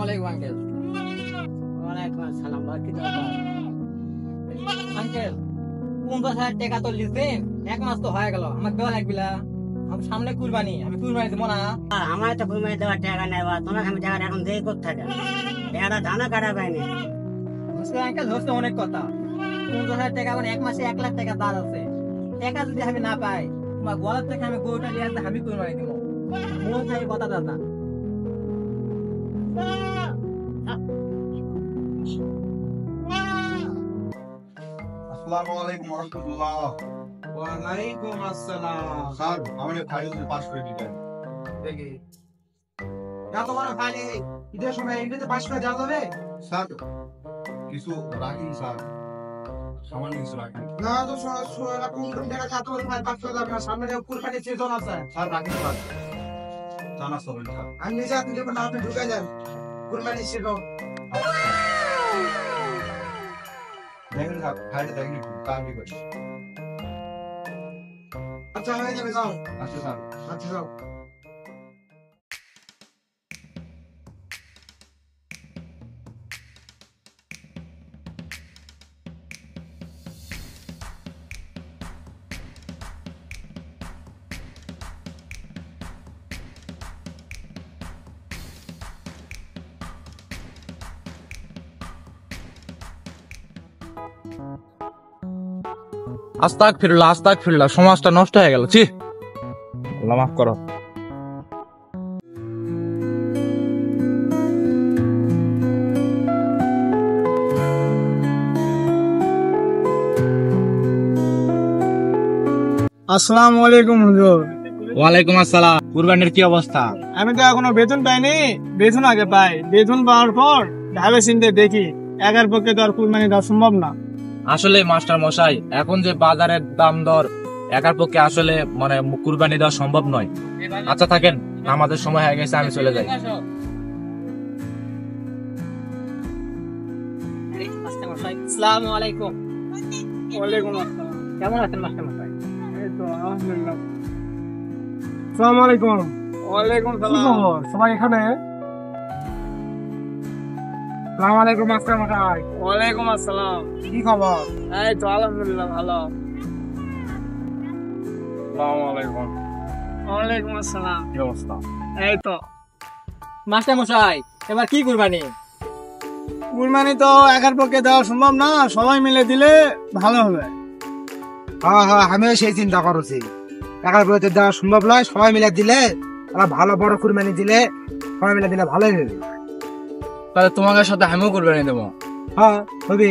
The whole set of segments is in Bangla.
আলাইকুম আঙ্কেল। ওয়ালাইকুম আসসালাম। কি দরকার? আঙ্কেল 50,000 টাকা তো লিখছেন, 1 মাস তো হয়ে গেল, আমার দেওয়া লাগবিলা। আমার সামনে কুরবানি, আমি কুরবানি দেবো না। আমার তো কুরবানি দেওয়ার টাকা নেই, তোমাকে আমি টাকা এখন দেই কোথেকে? টাকাটা ধানা কাটা পাইনি। বুঝতে আঙ্কেল, হচ্ছে অনেক কথা। 50,000 টাকা মানে 1 মাসে 1 লাখ টাকা দাঁড় আছে। টাকা যদি আমি না পাই, তোমার গলার থেকে আমি গরুটা নিয়ে আসতে আমি কুরবানি দেবো। মন চাই কথা দাদা। আসসালামু আলাইকুম ওয়া রাহমাতুল্লাহ। ওয়ালাইকুম আসসালাম। স্যার আমাদের ফাইল পাস করে দিবেন। দেখি এত বড় ফাইল ঈদের সময় এমনিতে পাস করে দেওয়া যাবে? স্যার কিছু রাখেন স্যার, সামান্য কিছু রাখেন। না তো কোন টাকা খাতে বলে ফাইল পাস করে যাবে না, সামনে কুরবানি সিজন আছে। স্যার রাখেন স্যার, জানা সবেন স্যার। আমি নিজে আপনি যখন আপনি ঢুকে যান কুরবানি সিজন। দেখেন স্যার, ফাইলটা দেখেন একটু, তাড়াতাড়ি করে। আচ্ছা হয়ে যাবে, যাও। আচ্ছা স্যার। আচ্ছা যাও। আস্তাগফিরুল্লাহ, সমাজটা নষ্ট হয়ে গেল। ছি, আল্লাহ মাফ করো। আসসালামু আলাইকুম হুজুর। ওয়ালাইকুম আসসালাম। কুরবানির কি অবস্থা? আমি তো এখনো বেতন পাইনি, বেতন আগে পাই। বেতন পাওয়ার পর ভাবে চিন্তে দেখি, একার পক্ষে তো আর কুরবানি দেওয়া সম্ভব না। আসলে মাস্টার মশাই, এখন যে বাজারের দাম দর, একার পক্ষে আসলে মানে কুরবানি দেওয়া সম্ভব নয়। আচ্ছা থাকেন, আমাদের সময় হয়ে গেছে, আমি চলে যাই। আসসালামু আলাইকুম। ওয়ালাইকুম আসসালাম। কেমন আছেন মাস্টার মশাই? এই তো আলহামদুলিল্লাহ। আসসালামু আলাইকুম। ওয়ালাইকুম সালাম। সবাই এখানে? আসসালামু আলাইকুম মাস্টার মশাই। ওয়ালাইকুম আসসালাম। কি খবর? এই তো আলহামদুলিল্লাহ ভালো। আসসালামু আলাইকুম। ওয়ালাইকুম আসসালাম। কি অবস্থা? এই তো মাস্টার মশাই, এবার কি কুরবানি? কুরবানি তো একার পক্ষে দেওয়া সম্ভব না, সবাই মিলে দিলে ভালো হবে। হ্যাঁ হ্যাঁ, আমিও সেই চিন্তা করছি। টাকার পয়সা দেওয়া সম্ভব নয়, সবাই মিলে দিলে ওরা ভালো বড় কুরবানি দিলে সবাই মিলে দিলে ভালোই হবে। তাহলে তোমাদের সাথে আমিও কুরবানি দেবো। হ্যাঁ হবে।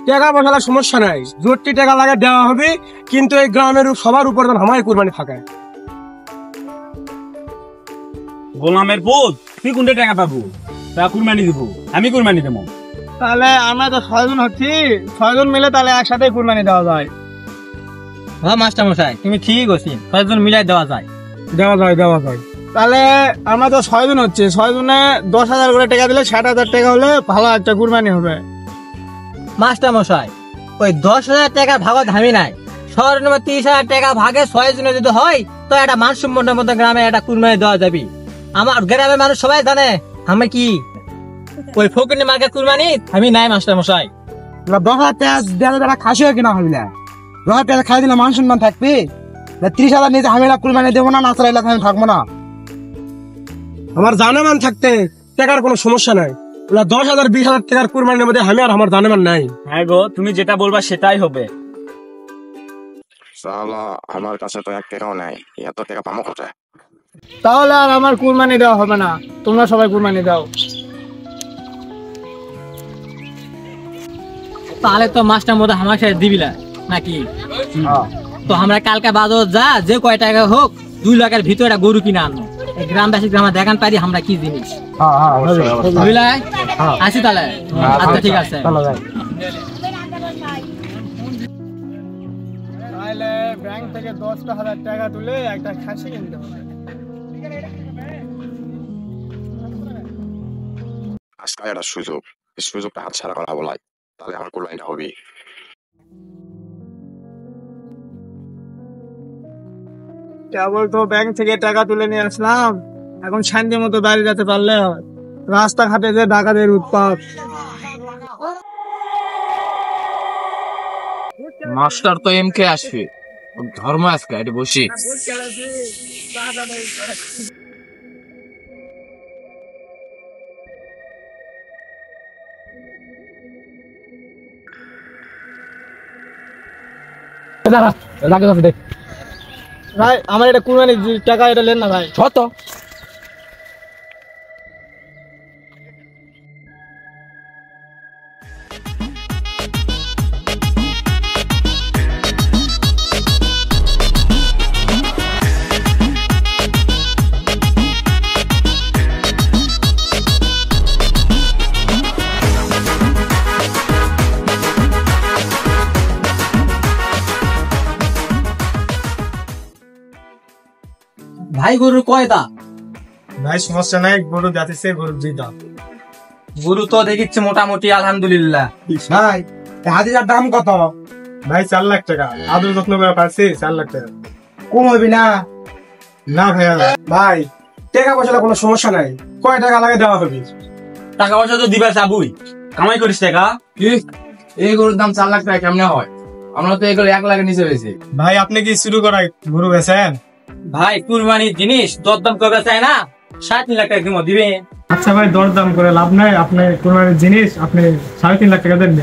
টাকা পয়সার সমস্যা নাই, জোরটি টাকা লাগে দেওয়া হবে, কিন্তু এই গ্রামের সবার উপর আমার কুরবানি থাকে। গোলামের পুত, তুই কোনটা টাকা পাবো? তা কুরবানি দিব, আমি কুরবানি দেবো। তাহলে আমরা তো 6 জন হচ্ছি, 6 জন মিলে তাহলে একসাথে কুরবানি দেওয়া যায়। হ্যাঁ মাস্টার মশাই, তুমি ঠিক আছি, 6 জন মিলাই দেওয়া যায়। দেওয়া যায়। তাহলে আমরা তো 6 জন হচ্ছে, 6 জনে 10,000 করে টাকা দিলে 60,000 টাকা হলে ভালো একটা কুরবানি হবে। মাস্টার মশাই, ওই 10,000 টাকার ভাগত আমি নাই, 30,000 টাকা ভাগে 6 জনে যদি হয় তো একটা মান সম্মানের মতো গ্রামে একটা কুরবানি দেওয়া যাবে। আমার গ্রামের মানুষ সবাই জানে আমি কি ওই ফকিনি মার্কেট কুরবানি আমি নাই মাস্টার মশাই। 10,000 টাকা দেওয়া যারা খাসি হয় কিনা হবে না, 10,000 টাকা খাই দিলে মান সম্মান থাকবে। 30,000 নিয়ে আমি কুরবানি দেবো না, নাচরা এলাকা আমি থাকবো না। আমার জানেমান থাকতে টাকার কোনো সমস্যা নাই, 10,000 20,000 টাকার কুরবানির মধ্যে আমি আর আমার জানেমান নাই। হ্যাঁ গো, তুমি যেটা বলবা সেটাই হবে। সালা, আমার কাছে তো 1 টাকাও নাই, এত টাকা পাবো কোথায়? তাহলে আর আমার কুরবানি দেওয়া হবে না, তোমরা সবাই কুরবানি দাও। তাহলে তো মাস্টার মতো আমার সাথে দিবিলা নাকি? তো আমরা কালকে বাজার যা, যে কয় টাকা হোক 2 লাখের ভিতরে একটা গরু কিনে আনবো। এই গ্রামবাসী গ্রামে দেখান পারি আমরা কি জিনিস। বুঝলাই? আসি তাহলে। আচ্ছা ঠিক আছে। তাহলে ব্যাংক থেকে 10,000 টাকা তুলে একটা খাসি কিনতে হবে। আজকে একটা সুযোগ, এই সুযোগটা হাতছাড়া করা বলাই, তাহলে আমার কুরবানিটা হবে। কেবল তো ব্যাংক থেকে টাকা তুলে নিয়ে আসলাম, এখন শান্তি মতো বাড়ি যেতে পারলে হয়। রাস্তাঘাটে যে ডাকাতের উৎপাত। মাস্টার তো এমকে আসবে, ওর ধর্ম আজকে এটা বসি। ভাই আমার এটা কুরবানির টাকা, এটা লেন না ভাই। কত? ভাই গরু কয়টা? ভাই সমস্যা নাই, গরু যাচ্ছে, গরু দিদা। গরু তো দেখিচ্ছে মোটামুটি আলহামদুলিল্লাহ। ভাই হাজিরার দাম কত? ভাই 4 লাখ টাকা, আদর যত্ন করে পাচ্ছি 4 লাখ টাকা। কম হবি না? না ভাইয়া, ভাই টাকা পয়সা কোনো সমস্যা নাই, কয় টাকা লাগে দেওয়া হবে। টাকা পয়সা তো দিবা চাবুই, কামাই করিস টাকা। কি এই গরুর দাম 4 লাখ টাকা কেমনে হয়? আমরা তো এগুলো 1 লাখের নিচে পেয়েছি। ভাই আপনি কি শুরু করাই গরু বেছেন? ভাই কুরবানির জিনিস দরদাম করবে চাই না, 3.5 লাখ টাকা কিমো দিবে। আচ্ছা ভাই দরদাম করে লাভ নাই, আপনি কুরবানির জিনিস আপনি 3.5 লাখ টাকা দেন।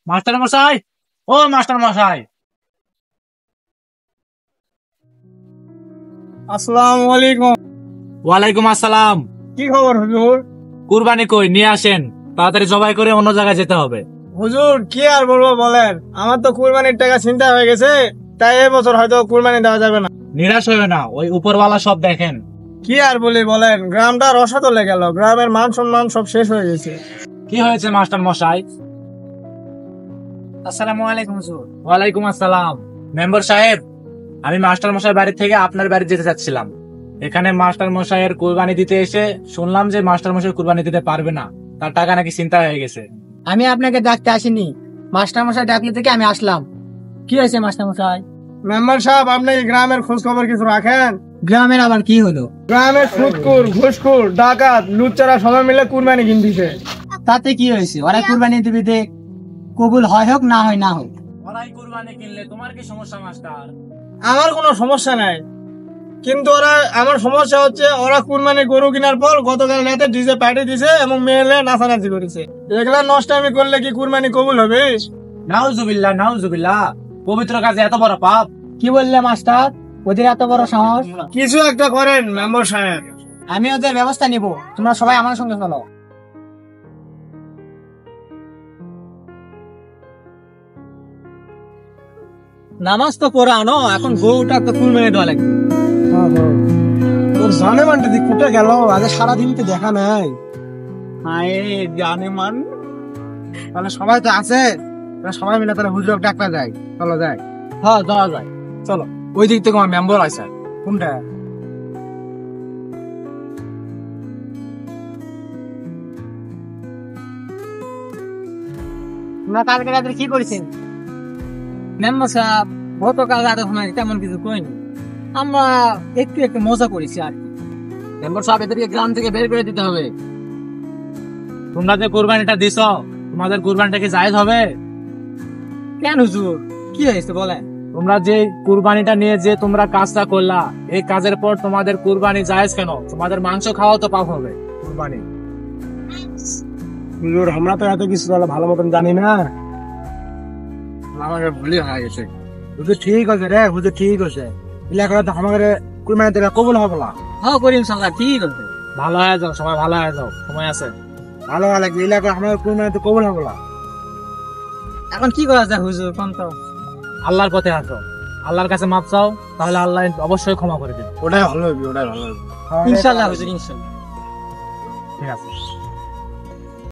মাস্টার মশাই, ও মাস্টার মশাই। আসসালামু আলাইকুম। ওয়ালাইকুম আসসালাম। কি খবর হুজুর? কুরবানি কই নিয়ে আসেন, তাড়াতাড়ি জবাই করে অন্য জায়গায় যেতে হবে। হুজুর কি আর বলবো বলেন, আমার তো কুরবানির টাকা চিন্তা হয়ে গেছে, তাই এবছর হয়তো কুরবানি দেওয়া যাবে না। নিরাশ হইও না, ওই উপরওয়ালা সব দেখেন। কি আর বলি বলেন, গ্রামটা রসাতলে গেল, গ্রামের মান সম্মান সব শেষ হয়ে গেছে। কি হয়েছে মাস্টার মশাই? আসসালামু আলাইকুম হুজুর। ওয়ালাইকুম আসসালাম। মেম্বার সাহেব, আমি মাস্টার মশাই বাড়ি থেকে আপনার বাড়ি যেতে চাচ্ছিলাম। এখানে মাস্টার মশাইয়ের কুরবানি দিতে এসে শুনলাম যে মাস্টার মশাই কুরবানি দিতে পারবে না, তার টাকা নাকি চিন্তা হয়ে গেছে। আমি আপনাকে ডাকতে আসিনি, মাস্টার মশাই ডাকলে থেকে আমি আসলাম। কি হয়েছে মাস্টার মশাই? মেম্বার সাহেব, আপনি এই গ্রামের খোঁজ খবর কিছু রাখেন? গ্রামের আবার কি হলো? গ্রামের সুদখোর, ঘুষখোর, ডাকাত, লুচ্চারা সবাই মিলে কুরবানি কিনতেছে। তাতে কি হয়েছে? ওরা কুরবানি দিবে, দেখ কবুল হয় হোক না হয় না হোক। ওরাই কুরবানি কিনলে তোমার কি সমস্যা মাস্টার? আমার কোনো সমস্যা নাই, কিন্তু আমার সমস্যা হচ্ছে ওরা কুরবানি গরু কেনার পর গতকাল রাতে ডিজে পার্টি দিছে এবং মেয়েলে নাচানাচি করেছে। এগুলা নষ্টামি করলে কি কুরবানি কবুল হবে? নাউজুবিল্লাহ নাউজুবিল্লাহ, পবিত্র কাজে এত বড় পাপ? কি বললে মাস্টার? ওদের এত বড় সাহস? কিছু একটা করেন মেম্বার সাহেব। আমি ওদের ব্যবস্থা নিব, তোমরা সবাই আমার সঙ্গে চলো। নামাজ তো পড়ানো, এখন গরুটা তো কুরবানি দেওয়া লাগবে। তোর জানে মানটা দি কুটে গেল, আগে সারাদিন তো দেখা নাই। হায় জানে মান। তাহলে সবাই তো আছে, সবাই মিলে তাহলে হুজুর ডাক্তার যায়, চলো যাই। হ্যাঁ যাওয়া যায়, চলো। ওই দিক থেকে আমার মেম্বার আছে। কোনটা? তোমরা কালকে রাতে কি করেছেন? মেম্বার সাহেব, গতকাল রাতে সময় তেমন কিছু করিনি, আমরা একটু একটু মজা করেছি আর কি। মেম্বার সাহেব, এদেরকে গ্রাম থেকে বের করে দিতে হবে। তোমরা যে কুরবানিটা দিছ, তোমাদের কুরবানিটা কি জায়েজ হবে? কেন হুজুর, কি হয়েছে বলেন? তোমরা যে কুরবানিটা নিয়ে যে তোমরা কাজটা করলা, এই কাজের পর তোমাদের কুরবানি জায়েজ কেন? তোমাদের মাংস খাওয়া তো পাপ হবে কুরবানি। হুজুর আমরা তো এত কিছু ভালো মতন জানি না। আমাকে ভুলই হয়ে গেছে। হুজুর ঠিক আছে রে, হুজুর ঠিক আছে। এলাকা তো আমাদের কুরবানি দিলে কবুল হবে না। হ্যাঁ করিম সাল্লাহ ঠিক আছে। ভালো হয়ে যাও, সবাই ভালো হয়ে যাও, সময় আছে। ভালো লাগবে, এলাকা আমাদের কুরবানি তো কবুল হবে না। এখন কি করা যায় হুজুর কোন তো? আল্লাহর পথে আসো, আল্লাহর কাছে মাপ চাও, তাহলে আল্লাহ অবশ্যই ক্ষমা করে দেবে। ওটাই ভালো হবে, ওটাই ভালো হবে। ইনশাল্লাহ হুজুর, ইনশাল্লাহ। ঠিক আছে।